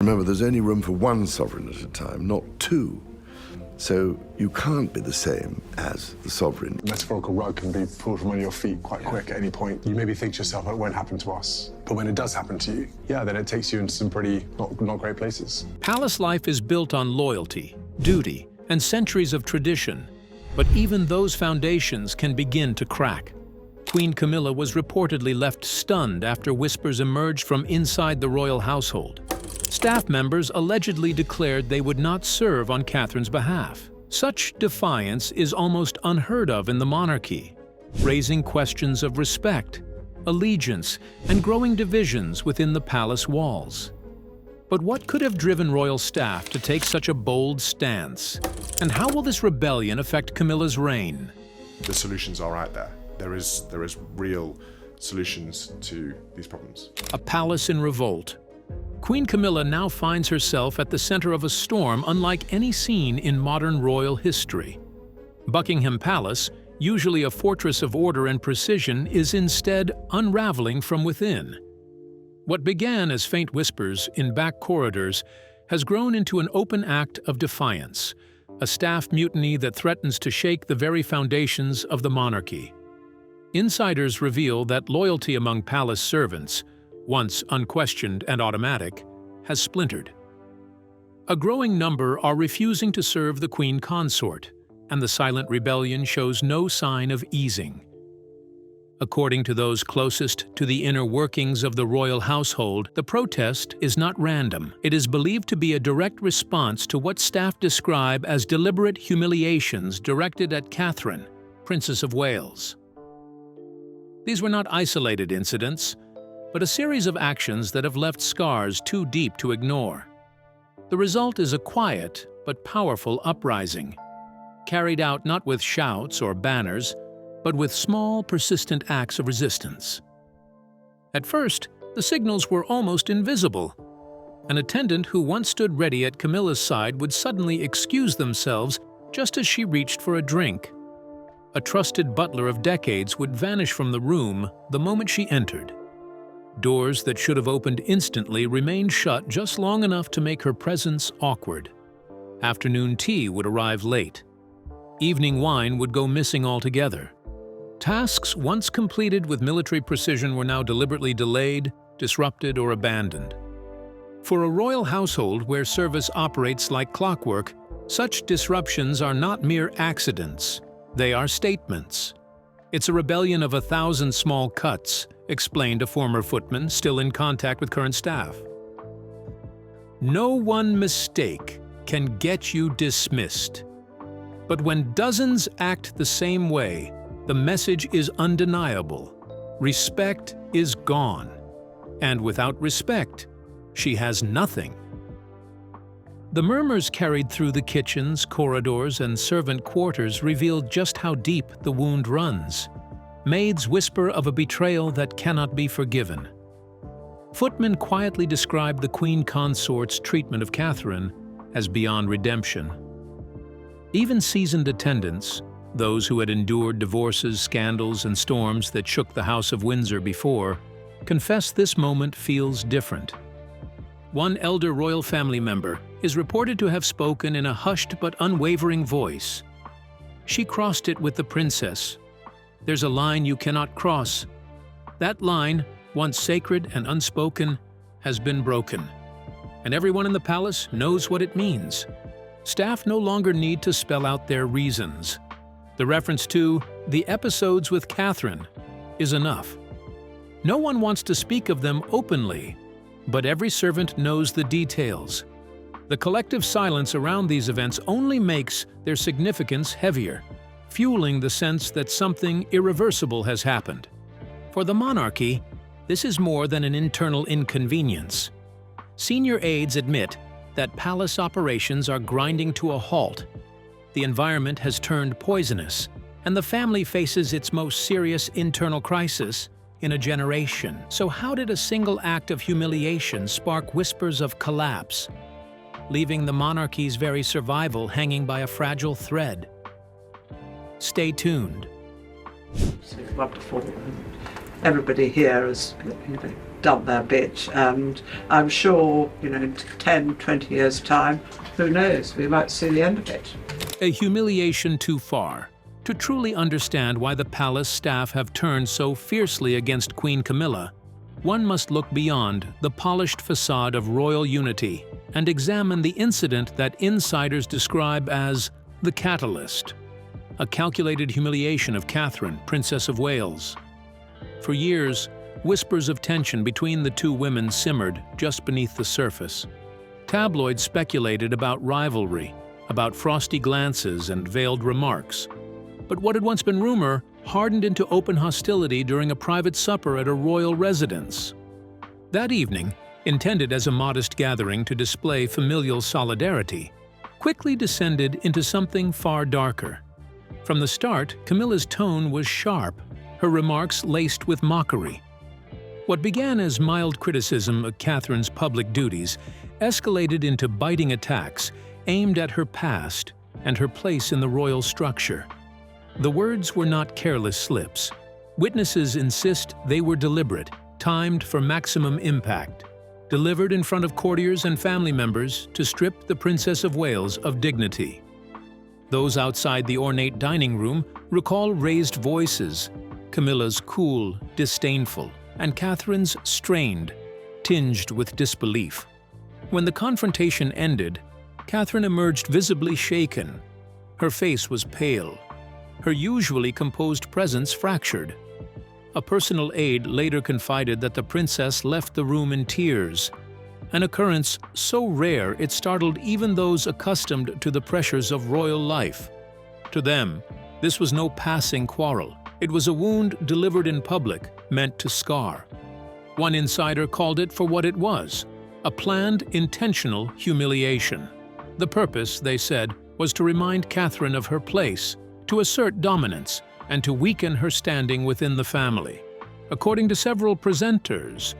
Remember, there's only room for one sovereign at a time, not two. So you can't be the same as the sovereign. The metaphorical rug can be pulled from under your feet quite quick at any point. You maybe think to yourself, it won't happen to us. But when it does happen to you, yeah, then it takes you into some pretty not great places. Palace life is built on loyalty, duty, and centuries of tradition. But even those foundations can begin to crack. Queen Camilla was reportedly left stunned after whispers emerged from inside the royal household. Staff members allegedly declared they would not serve on Catherine's behalf. Such defiance is almost unheard of in the monarchy, raising questions of respect, allegiance, and growing divisions within the palace walls. But what could have driven royal staff to take such a bold stance? And how will this rebellion affect Camilla's reign? The solutions are out there. There is real solutions to these problems. A palace in revolt. Queen Camilla now finds herself at the center of a storm unlike any seen in modern royal history. Buckingham Palace, usually a fortress of order and precision, is instead unraveling from within. What began as faint whispers in back corridors has grown into an open act of defiance, a staff mutiny that threatens to shake the very foundations of the monarchy. Insiders reveal that loyalty among palace servants, once unquestioned and automatic, has splintered. A growing number are refusing to serve the Queen Consort, and the silent rebellion shows no sign of easing. According to those closest to the inner workings of the royal household, the protest is not random. It is believed to be a direct response to what staff describe as deliberate humiliations directed at Catherine, Princess of Wales. These were not isolated incidents, but a series of actions that have left scars too deep to ignore. The result is a quiet but powerful uprising, carried out not with shouts or banners, but with small, persistent acts of resistance. At first, the signals were almost invisible. An attendant who once stood ready at Camilla's side would suddenly excuse themselves just as she reached for a drink. A trusted butler of decades would vanish from the room the moment she entered. Doors that should have opened instantly remained shut just long enough to make her presence awkward. Afternoon tea would arrive late. Evening wine would go missing altogether. Tasks once completed with military precision were now deliberately delayed, disrupted, or abandoned. For a royal household where service operates like clockwork, such disruptions are not mere accidents. They are statements. It's a rebellion of 1,000 small cuts, explained a former footman still in contact with current staff. No one mistake can get you dismissed. But when dozens act the same way, the message is undeniable. Respect is gone. And without respect, she has nothing. The murmurs carried through the kitchens, corridors, and servant quarters revealed just how deep the wound runs. Maids whisper of a betrayal that cannot be forgiven. Footmen quietly describe the Queen Consort's treatment of Catherine as beyond redemption. Even seasoned attendants, those who had endured divorces, scandals, and storms that shook the House of Windsor before, confess this moment feels different. One elder royal family member is reported to have spoken in a hushed but unwavering voice. She crossed it with the princess. There's a line you cannot cross. That line, once sacred and unspoken, has been broken. And everyone in the palace knows what it means. Staff no longer need to spell out their reasons. The reference to the episodes with Catherine is enough. No one wants to speak of them openly, but every servant knows the details. The collective silence around these events only makes their significance heavier, fueling the sense that something irreversible has happened. For the monarchy, this is more than an internal inconvenience. Senior aides admit that palace operations are grinding to a halt. The environment has turned poisonous, and the family faces its most serious internal crisis in a generation. So how did a single act of humiliation spark whispers of collapse, leaving the monarchy's very survival hanging by a fragile thread? Stay tuned. So wonderful. Everybody here has done their bit, and I'm sure, in 10, 20 years' time, who knows, we might see the end of it. A humiliation too far. To truly understand why the palace staff have turned so fiercely against Queen Camilla, one must look beyond the polished facade of royal unity and examine the incident that insiders describe as the catalyst, a calculated humiliation of Catherine, Princess of Wales. For years, whispers of tension between the two women simmered just beneath the surface. Tabloids speculated about rivalry, about frosty glances and veiled remarks. But what had once been rumor hardened into open hostility during a private supper at a royal residence. That evening, intended as a modest gathering to display familial solidarity, quickly descended into something far darker. From the start, Camilla's tone was sharp, her remarks laced with mockery. What began as mild criticism of Catherine's public duties escalated into biting attacks aimed at her past and her place in the royal structure. The words were not careless slips. Witnesses insist they were deliberate, timed for maximum impact, delivered in front of courtiers and family members to strip the Princess of Wales of dignity. Those outside the ornate dining room recall raised voices, Camilla's cool, disdainful, and Catherine's strained, tinged with disbelief. When the confrontation ended, Catherine emerged visibly shaken. Her face was pale, her usually composed presence fractured. A personal aide later confided that the princess left the room in tears, an occurrence so rare it startled even those accustomed to the pressures of royal life. To them, this was no passing quarrel. It was a wound delivered in public, meant to scar. One insider called it for what it was, a planned, intentional humiliation. The purpose, they said, was to remind Catherine of her place, to assert dominance, and to weaken her standing within the family. According to several presenters,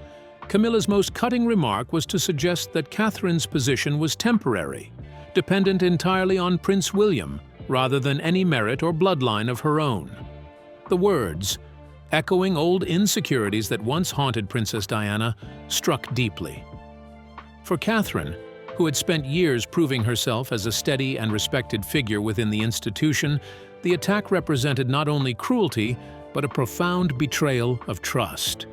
Camilla's most cutting remark was to suggest that Catherine's position was temporary, dependent entirely on Prince William, rather than any merit or bloodline of her own. The words, echoing old insecurities that once haunted Princess Diana, struck deeply. For Catherine, who had spent years proving herself as a steady and respected figure within the institution, the attack represented not only cruelty, but a profound betrayal of trust.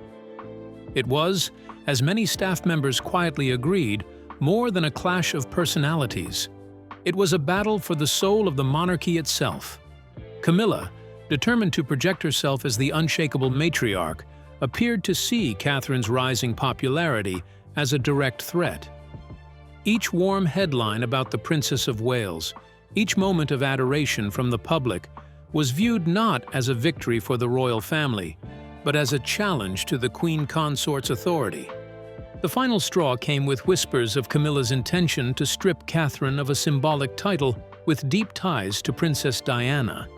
It was, as many staff members quietly agreed, more than a clash of personalities. It was a battle for the soul of the monarchy itself. Camilla, determined to project herself as the unshakable matriarch, appeared to see Catherine's rising popularity as a direct threat. Each warm headline about the Princess of Wales, each moment of adoration from the public, was viewed not as a victory for the royal family, but as a challenge to the Queen Consort's authority. The final straw came with whispers of Camilla's intention to strip Catherine of a symbolic title with deep ties to Princess Diana.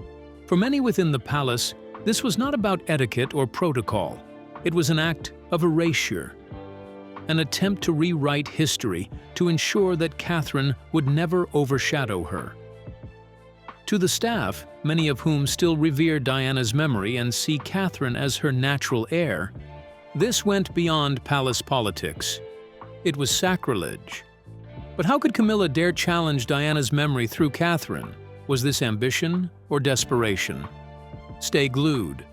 For many within the palace, this was not about etiquette or protocol. It was an act of erasure, an attempt to rewrite history to ensure that Catherine would never overshadow her. To the staff, many of whom still revere Diana's memory and see Catherine as her natural heir, this went beyond palace politics. It was sacrilege. But how could Camilla dare challenge Diana's memory through Catherine? Was this ambition or desperation? Stay glued.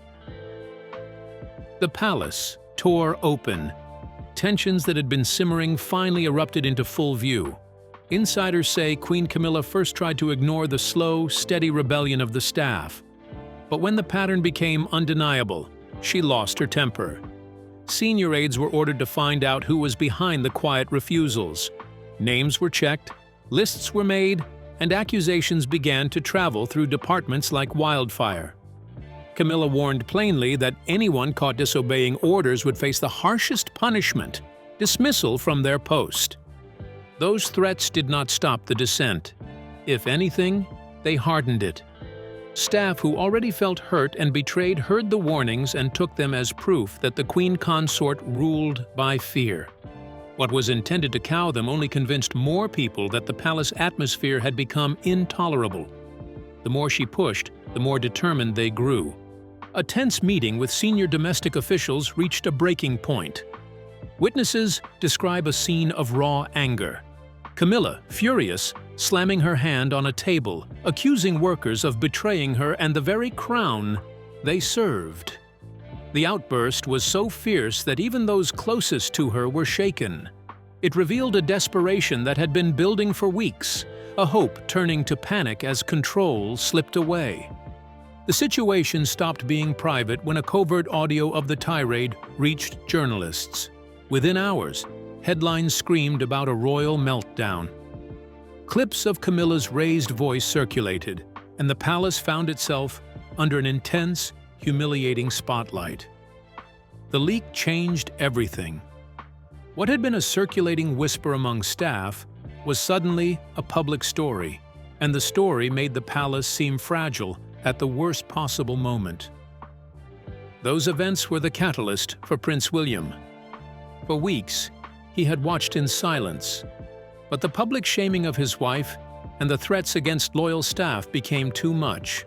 The palace tore open. Tensions that had been simmering finally erupted into full view. Insiders say Queen Camilla first tried to ignore the slow, steady rebellion of the staff. But when the pattern became undeniable, she lost her temper. Senior aides were ordered to find out who was behind the quiet refusals. Names were checked, lists were made, and accusations began to travel through departments like wildfire. Camilla warned plainly that anyone caught disobeying orders would face the harshest punishment, dismissal from their post. Those threats did not stop the dissent. If anything, they hardened it. Staff who already felt hurt and betrayed heard the warnings and took them as proof that the Queen Consort ruled by fear. What was intended to cow them only convinced more people that the palace atmosphere had become intolerable. The more she pushed, the more determined they grew. A tense meeting with senior domestic officials reached a breaking point. Witnesses describe a scene of raw anger. Camilla, furious, slamming her hand on a table, accusing workers of betraying her and the very crown they served. The outburst was so fierce that even those closest to her were shaken. It revealed a desperation that had been building for weeks, a hope turning to panic as control slipped away. The situation stopped being private when a covert audio of the tirade reached journalists. Within hours, headlines screamed about a royal meltdown. Clips of Camilla's raised voice circulated, and the palace found itself under an intense, humiliating spotlight. The leak changed everything. What had been a circulating whisper among staff was suddenly a public story, and the story made the palace seem fragile at the worst possible moment. Those events were the catalyst for Prince William. For weeks, he had watched in silence, but the public shaming of his wife and the threats against loyal staff became too much.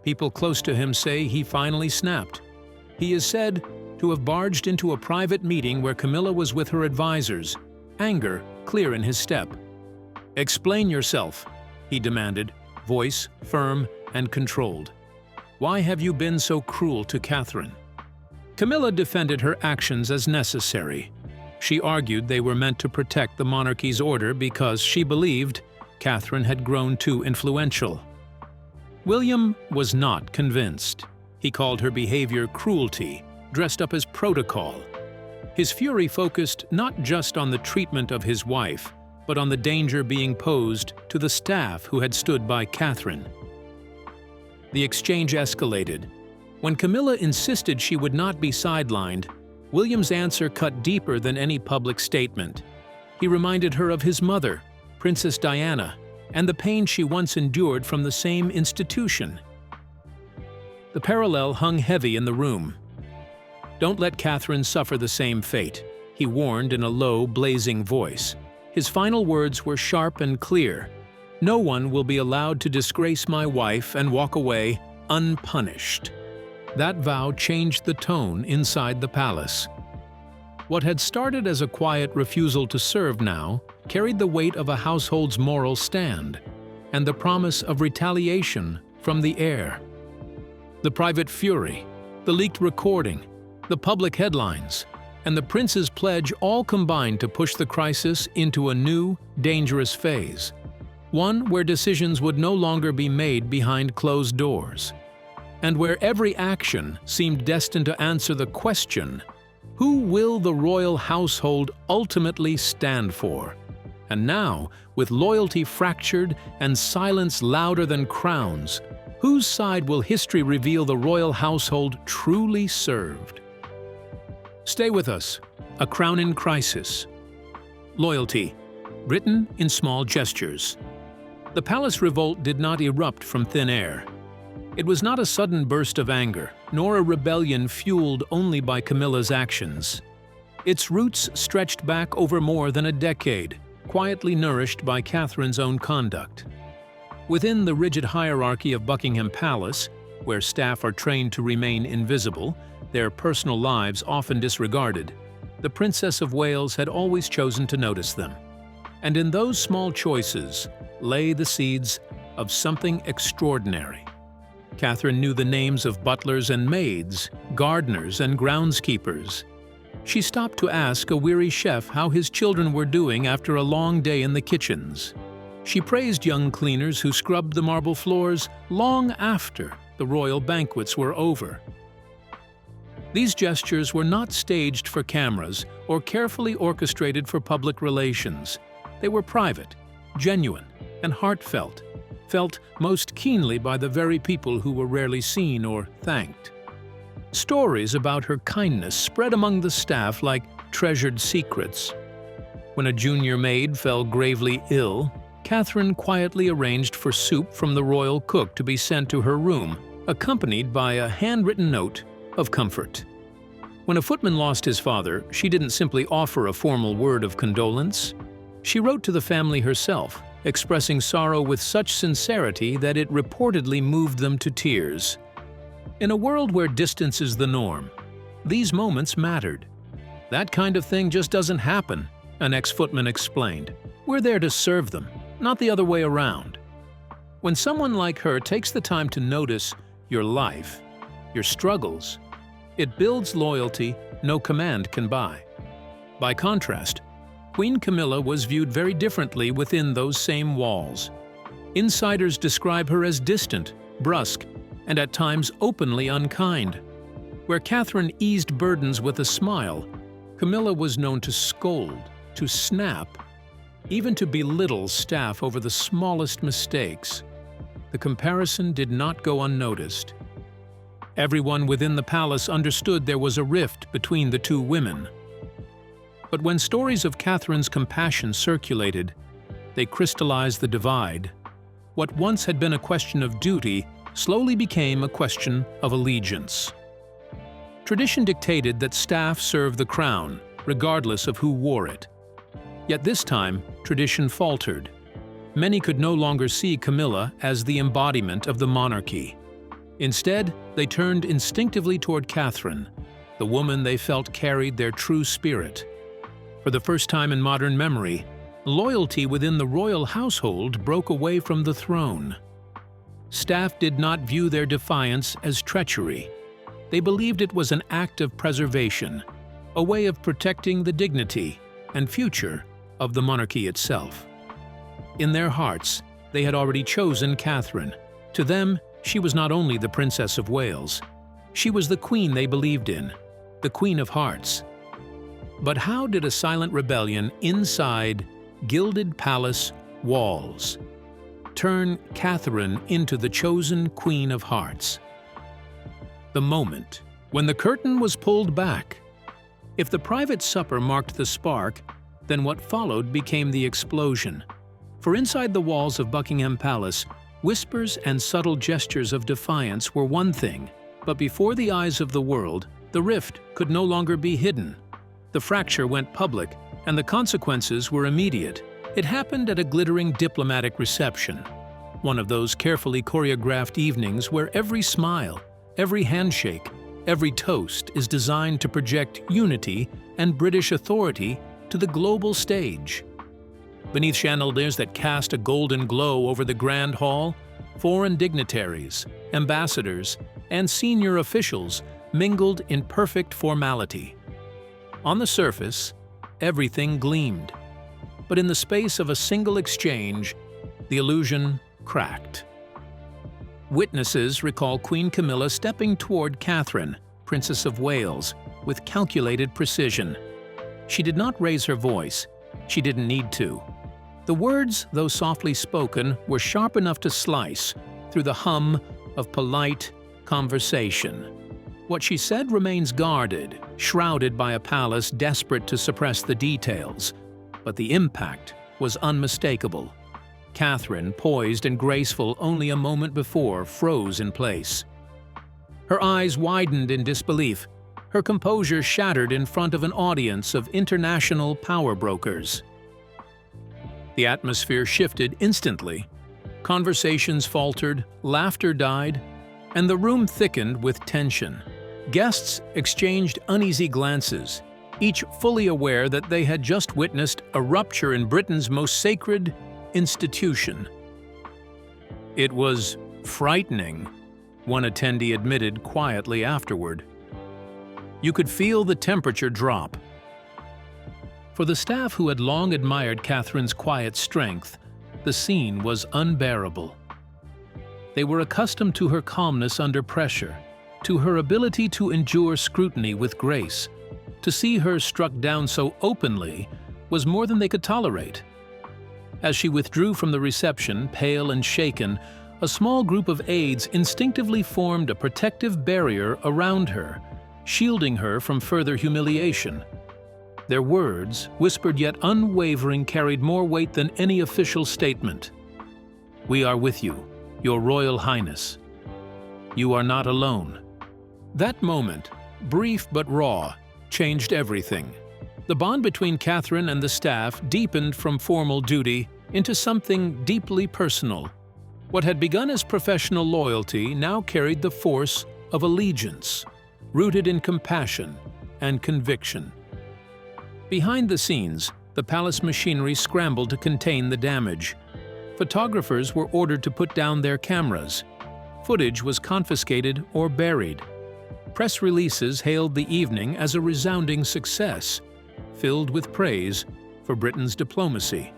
People close to him say he finally snapped. He is said to have barged into a private meeting where Camilla was with her advisors, anger clear in his step. "Explain yourself," he demanded, voice firm and controlled. "Why have you been so cruel to Catherine?" Camilla defended her actions as necessary. She argued they were meant to protect the monarchy's order because she believed Catherine had grown too influential. William was not convinced. He called her behavior cruelty, dressed up as protocol. His fury focused not just on the treatment of his wife, but on the danger being posed to the staff who had stood by Catherine. The exchange escalated. When Camilla insisted she would not be sidelined, William's answer cut deeper than any public statement. He reminded her of his mother, Princess Diana, and the pain she once endured from the same institution. The parallel hung heavy in the room. "Don't let Catherine suffer the same fate," he warned in a low, blazing voice. His final words were sharp and clear. "No one will be allowed to disgrace my wife and walk away unpunished." That vow changed the tone inside the palace. What had started as a quiet refusal to serve now carried the weight of a household's moral stand and the promise of retaliation from the heir. The private fury, the leaked recording, the public headlines, and the prince's pledge all combined to push the crisis into a new, dangerous phase, one where decisions would no longer be made behind closed doors, and where every action seemed destined to answer the question, who will the royal household ultimately stand for? And now, with loyalty fractured and silence louder than crowns, whose side will history reveal the royal household truly served? Stay with us. A Crown in Crisis. Loyalty, written in small gestures. The palace revolt did not erupt from thin air. It was not a sudden burst of anger, nor a rebellion fueled only by Camilla's actions. Its roots stretched back over more than a decade, quietly nourished by Catherine's own conduct. Within the rigid hierarchy of Buckingham Palace, where staff are trained to remain invisible, their personal lives often disregarded, the Princess of Wales had always chosen to notice them. And in those small choices lay the seeds of something extraordinary. Catherine knew the names of butlers and maids, gardeners and groundskeepers. She stopped to ask a weary chef how his children were doing after a long day in the kitchens. She praised young cleaners who scrubbed the marble floors long after the royal banquets were over. These gestures were not staged for cameras or carefully orchestrated for public relations. They were private, genuine, and heartfelt, felt most keenly by the very people who were rarely seen or thanked. Stories about her kindness spread among the staff like treasured secrets. When a junior maid fell gravely ill, Catherine quietly arranged for soup from the royal cook to be sent to her room, accompanied by a handwritten note of comfort. When a footman lost his father, she didn't simply offer a formal word of condolence. She wrote to the family herself, expressing sorrow with such sincerity that it reportedly moved them to tears. In a world where distance is the norm, these moments mattered. "That kind of thing just doesn't happen," an ex-footman explained. "We're there to serve them, not the other way around." When someone like her takes the time to notice your life, your struggles, it builds loyalty no command can buy. By contrast, Queen Camilla was viewed very differently within those same walls. Insiders describe her as distant, brusque, and at times openly unkind. Where Catherine eased burdens with a smile, Camilla was known to scold, to snap, even to belittle staff over the smallest mistakes. The comparison did not go unnoticed. Everyone within the palace understood there was a rift between the two women. But when stories of Catherine's compassion circulated, they crystallized the divide. What once had been a question of duty slowly became a question of allegiance. Tradition dictated that staff serve the crown, regardless of who wore it. Yet this time, tradition faltered. Many could no longer see Camilla as the embodiment of the monarchy. Instead, they turned instinctively toward Catherine, the woman they felt carried their true spirit. For the first time in modern memory, loyalty within the royal household broke away from the throne. Staff did not view their defiance as treachery. They believed it was an act of preservation, a way of protecting the dignity and future of the monarchy itself. In their hearts, they had already chosen Catherine. To them, she was not only the Princess of Wales, she was the queen they believed in, the Queen of Hearts. But how did a silent rebellion inside gilded palace walls turn Catherine into the chosen Queen of Hearts? The moment when the curtain was pulled back. If the private supper marked the spark, then what followed became the explosion. For inside the walls of Buckingham Palace, whispers and subtle gestures of defiance were one thing, but before the eyes of the world, the rift could no longer be hidden. The fracture went public, and the consequences were immediate. It happened at a glittering diplomatic reception, one of those carefully choreographed evenings where every smile, every handshake, every toast is designed to project unity and British authority to the global stage. Beneath chandeliers that cast a golden glow over the Grand Hall, foreign dignitaries, ambassadors, and senior officials mingled in perfect formality. On the surface, everything gleamed, but in the space of a single exchange, the illusion cracked. Witnesses recall Queen Camilla stepping toward Catherine, Princess of Wales, with calculated precision. She did not raise her voice. She didn't need to. The words, though softly spoken, were sharp enough to slice through the hum of polite conversation. What she said remains guarded, shrouded by a palace desperate to suppress the details. But the impact was unmistakable. Catherine, poised and graceful only a moment before, froze in place. Her eyes widened in disbelief. Her composure shattered in front of an audience of international power brokers. The atmosphere shifted instantly. Conversations faltered, laughter died, and the room thickened with tension. Guests exchanged uneasy glances, each fully aware that they had just witnessed a rupture in Britain's most sacred institution. It was frightening, one attendee admitted quietly afterward. You could feel the temperature drop. For the staff who had long admired Catherine's quiet strength, the scene was unbearable. They were accustomed to her calmness under pressure, to her ability to endure scrutiny with grace. To see her struck down so openly was more than they could tolerate. As she withdrew from the reception, pale and shaken, a small group of aides instinctively formed a protective barrier around her, shielding her from further humiliation. Their words, whispered yet unwavering, carried more weight than any official statement. "We are with you, Your Royal Highness. You are not alone." That moment, brief but raw, changed everything. The bond between Catherine and the staff deepened from formal duty into something deeply personal. What had begun as professional loyalty now carried the force of allegiance, rooted in compassion and conviction. Behind the scenes, the palace machinery scrambled to contain the damage. Photographers were ordered to put down their cameras. Footage was confiscated or buried. Press releases hailed the evening as a resounding success, filled with praise for Britain's diplomacy.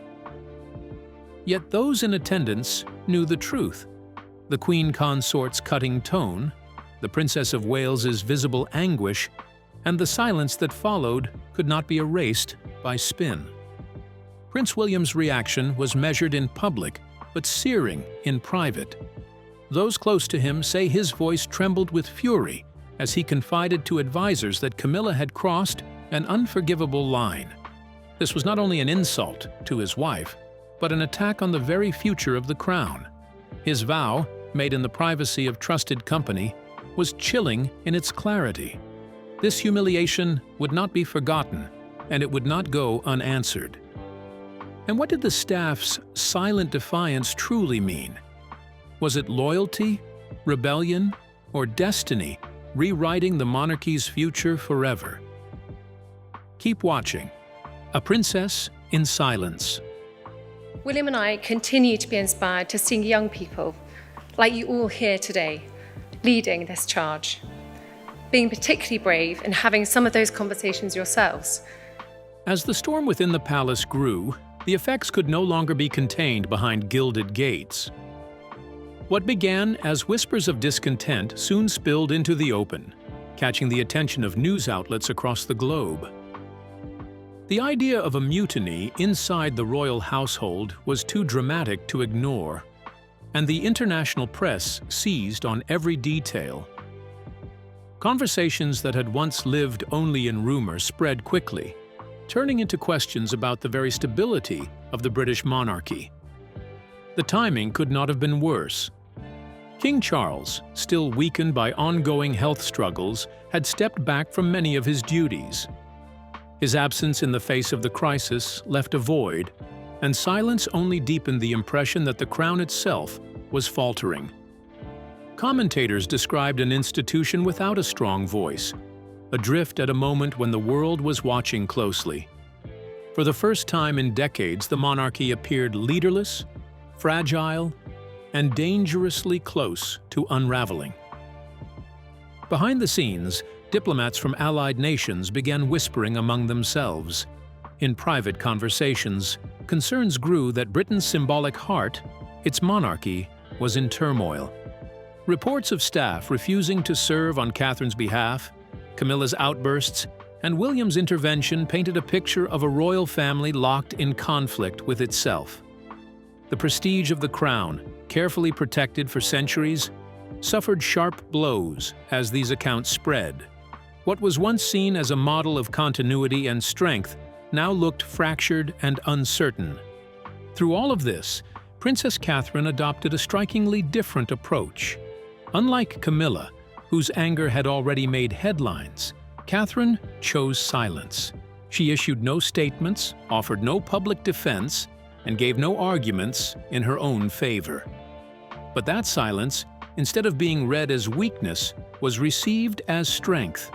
Yet those in attendance knew the truth. The Queen Consort's cutting tone, the Princess of Wales's visible anguish, and the silence that followed could not be erased by spin. Prince William's reaction was measured in public, but searing in private. Those close to him say his voice trembled with fury as he confided to advisers that Camilla had crossed an unforgivable line. This was not only an insult to his wife, but an attack on the very future of the crown. His vow, made in the privacy of trusted company, was chilling in its clarity. This humiliation would not be forgotten, and it would not go unanswered. And what did the staff's silent defiance truly mean? Was it loyalty, rebellion, or destiny rewriting the monarchy's future forever? Keep watching. A Princess in Silence. William and I continue to be inspired to see young people, like you all here today, leading this charge, being particularly brave and having some of those conversations yourselves. As the storm within the palace grew, the effects could no longer be contained behind gilded gates. What began as whispers of discontent soon spilled into the open, catching the attention of news outlets across the globe. The idea of a mutiny inside the royal household was too dramatic to ignore, and the international press seized on every detail. Conversations that had once lived only in rumor spread quickly, turning into questions about the very stability of the British monarchy. The timing could not have been worse. King Charles, still weakened by ongoing health struggles, had stepped back from many of his duties. His absence in the face of the crisis left a void, and silence only deepened the impression that the crown itself was faltering. Commentators described an institution without a strong voice, adrift at a moment when the world was watching closely. For the first time in decades, the monarchy appeared leaderless, fragile, and dangerously close to unraveling. Behind the scenes, diplomats from allied nations began whispering among themselves. In private conversations, concerns grew that Britain's symbolic heart, its monarchy, was in turmoil. Reports of staff refusing to serve on Catherine's behalf, Camilla's outbursts, and William's intervention painted a picture of a royal family locked in conflict with itself. The prestige of the crown, carefully protected for centuries, suffered sharp blows as these accounts spread. What was once seen as a model of continuity and strength now looked fractured and uncertain. Through all of this, Princess Catherine adopted a strikingly different approach. Unlike Camilla, whose anger had already made headlines, Catherine chose silence. She issued no statements, offered no public defense, and gave no arguments in her own favor. But that silence, instead of being read as weakness, was received as strength.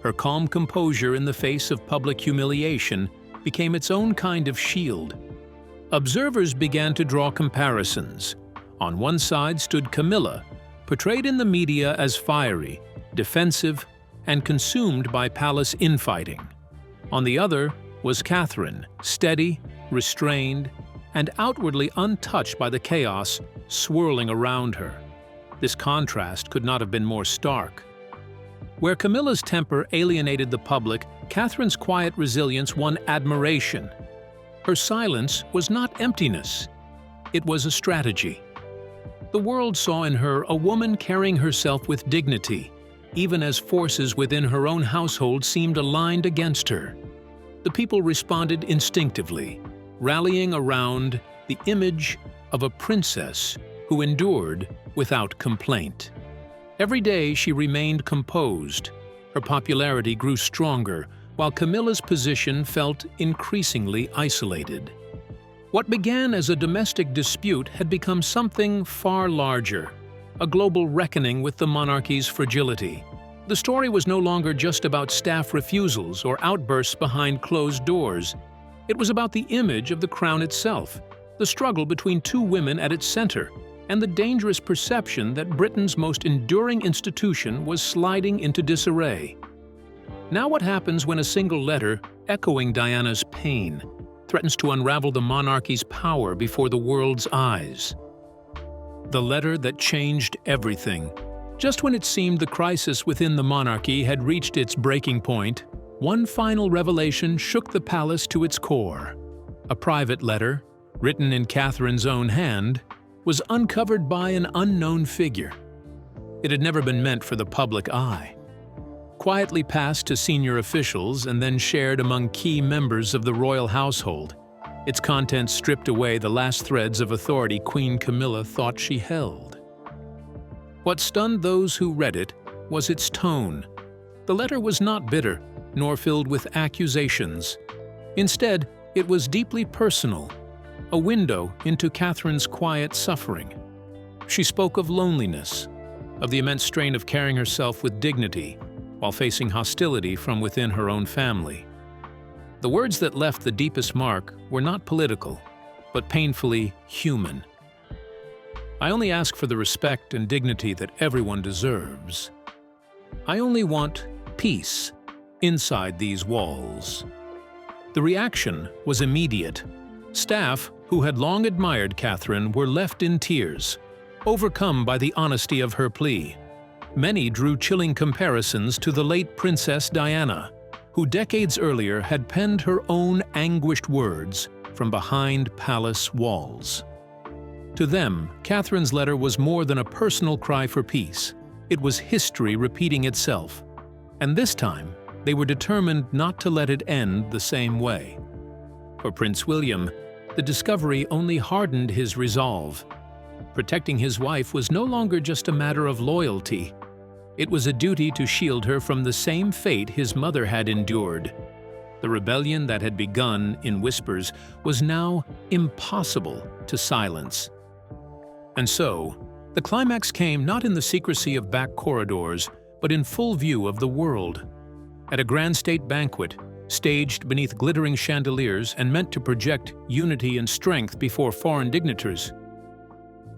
Her calm composure in the face of public humiliation became its own kind of shield. Observers began to draw comparisons. On one side stood Camilla, portrayed in the media as fiery, defensive, and consumed by palace infighting. On the other was Catherine, steady, restrained, and outwardly untouched by the chaos swirling around her. This contrast could not have been more stark. Where Camilla's temper alienated the public, Catherine's quiet resilience won admiration. Her silence was not emptiness. It was a strategy. The world saw in her a woman carrying herself with dignity, even as forces within her own household seemed aligned against her. The people responded instinctively, rallying around the image of a princess who endured without complaint. Every day she remained composed. Her popularity grew stronger, while Camilla's position felt increasingly isolated. What began as a domestic dispute had become something far larger, a global reckoning with the monarchy's fragility. The story was no longer just about staff refusals or outbursts behind closed doors. It was about the image of the crown itself, the struggle between two women at its center, and the dangerous perception that Britain's most enduring institution was sliding into disarray. Now what happens when a single letter, echoing Diana's pain, threatens to unravel the monarchy's power before the world's eyes? The letter that changed everything. Just when it seemed the crisis within the monarchy had reached its breaking point, one final revelation shook the palace to its core. A private letter, written in Catherine's own hand, was uncovered by an unknown figure. It had never been meant for the public eye. Quietly passed to senior officials and then shared among key members of the royal household, its contents stripped away the last threads of authority Queen Camilla thought she held. What stunned those who read it was its tone. The letter was not bitter, nor filled with accusations. Instead, it was deeply personal, a window into Catherine's quiet suffering. She spoke of loneliness, of the immense strain of carrying herself with dignity while facing hostility from within her own family. The words that left the deepest mark were not political, but painfully human. I only ask for the respect and dignity that everyone deserves. I only want peace inside these walls. The reaction was immediate. Staff, who had long admired Catherine, were left in tears, overcome by the honesty of her plea. Many drew chilling comparisons to the late Princess Diana, who decades earlier had penned her own anguished words from behind palace walls. To them, Catherine's letter was more than a personal cry for peace. It was history repeating itself. And this time, they were determined not to let it end the same way. For Prince William, the discovery only hardened his resolve. Protecting his wife was no longer just a matter of loyalty. It was a duty to shield her from the same fate his mother had endured. The rebellion that had begun in whispers was now impossible to silence. And so, the climax came not in the secrecy of back corridors, but in full view of the world. At a grand state banquet, staged beneath glittering chandeliers and meant to project unity and strength before foreign dignitaries,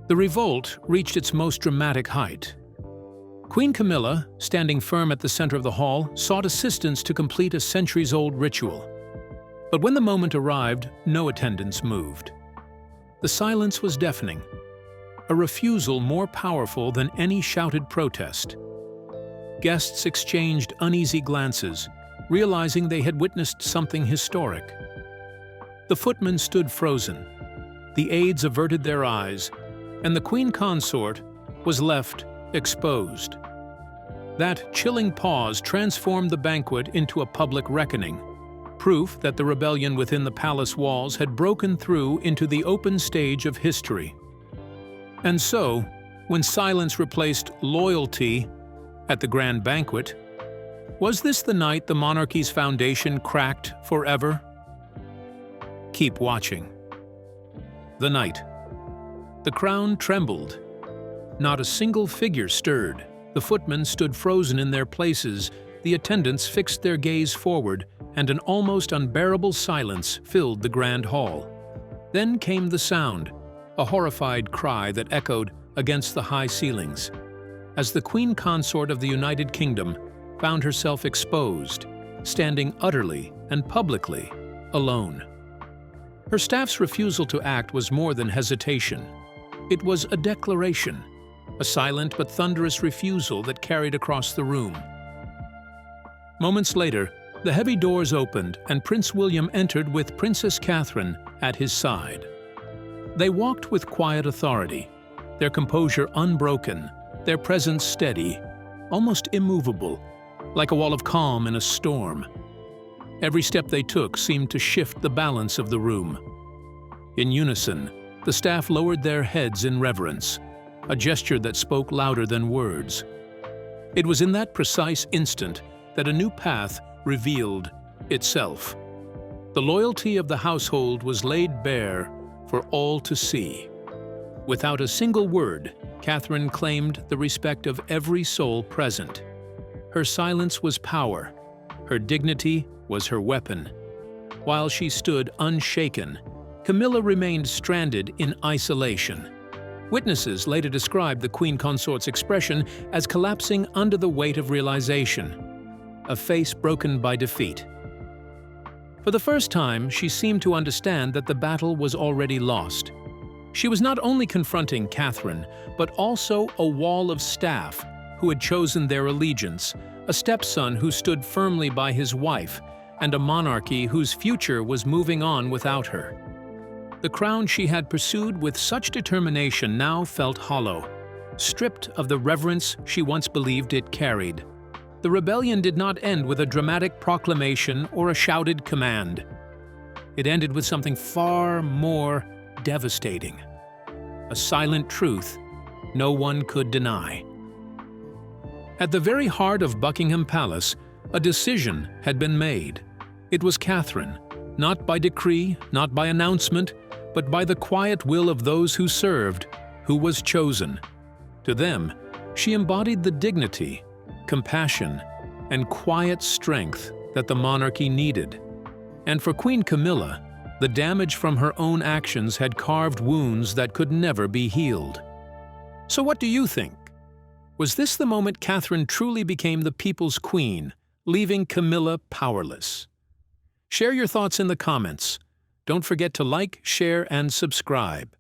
the revolt reached its most dramatic height. Queen Camilla, standing firm at the center of the hall, sought assistance to complete a centuries-old ritual. But when the moment arrived, no attendants moved. The silence was deafening, a refusal more powerful than any shouted protest. Guests exchanged uneasy glances, realizing they had witnessed something historic. The footmen stood frozen, the aides averted their eyes, and the Queen Consort was left exposed. That chilling pause transformed the banquet into a public reckoning, proof that the rebellion within the palace walls had broken through into the open stage of history. And so, when silence replaced loyalty at the grand banquet, was this the night the monarchy's foundation cracked forever? Keep watching. The night. The crown trembled. Not a single figure stirred. The footmen stood frozen in their places, the attendants fixed their gaze forward, and an almost unbearable silence filled the grand hall. Then came the sound, a horrified cry that echoed against the high ceilings, as the Queen Consort of the United Kingdom found herself exposed, standing utterly and publicly alone. Her staff's refusal to act was more than hesitation. It was a declaration, a silent but thunderous refusal that carried across the room. Moments later, the heavy doors opened and Prince William entered with Princess Catherine at his side. They walked with quiet authority, their composure unbroken, their presence steady, almost immovable, like a wall of calm in a storm. Every step they took seemed to shift the balance of the room. In unison, the staff lowered their heads in reverence, a gesture that spoke louder than words. It was in that precise instant that a new path revealed itself. The loyalty of the household was laid bare for all to see. Without a single word, Catherine claimed the respect of every soul present. Her silence was power. Her dignity was her weapon. While she stood unshaken, Camilla remained stranded in isolation. Witnesses later described the queen consort's expression as collapsing under the weight of realization, a face broken by defeat. For the first time, she seemed to understand that the battle was already lost. She was not only confronting Catherine, but also a wall of staff who had chosen their allegiance, a stepson who stood firmly by his wife, and a monarchy whose future was moving on without her. The crown she had pursued with such determination now felt hollow, stripped of the reverence she once believed it carried. The rebellion did not end with a dramatic proclamation or a shouted command. It ended with something far more devastating. A silent truth no one could deny. At the very heart of Buckingham Palace, a decision had been made. It was Catherine, not by decree, not by announcement, but by the quiet will of those who served, who was chosen. To them, she embodied the dignity, compassion, and quiet strength that the monarchy needed. And for Queen Camilla, the damage from her own actions had carved wounds that could never be healed. So what do you think? Was this the moment Catherine truly became the people's queen, leaving Camilla powerless? Share your thoughts in the comments. Don't forget to like, share, and subscribe.